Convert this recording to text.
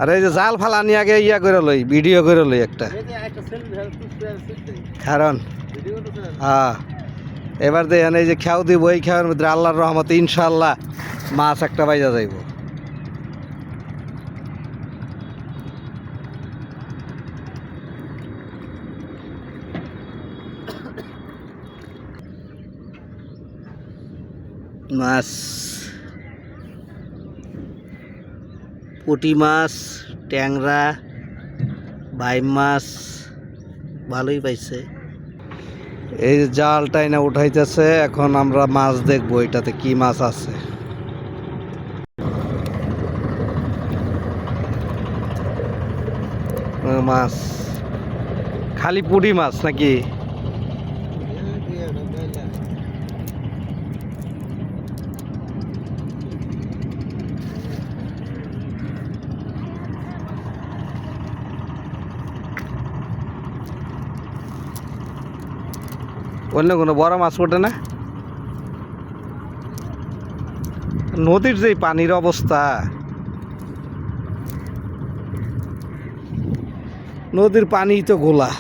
আর এই যে জাল ফালানি আগে ইয়া করে লই, ভিডিও করে লই একটা, কারণ হ্যাঁ এবার দেখেন এই যে খেয়াও দিব, এই খেয়ার মধ্যে আল্লাহর রহমতে ইনশাল্লাহ মাছ একটা বাইজা যাইব। মাছ, পুঁটি মাছ, ট্যাংরা, বাইম মাছ ভালোই পাইছে। এই জালটাই না উঠাইতেছে, এখন আমরা মাছ দেখবো এটাতে কি মাছ আছে। মাছ খালি পুঁটি মাছ নাকি? অন্য কোনো বড় মাছ ওঠে না? নদীর যে পানির অবস্থা, নদীর পানি তো গোলা।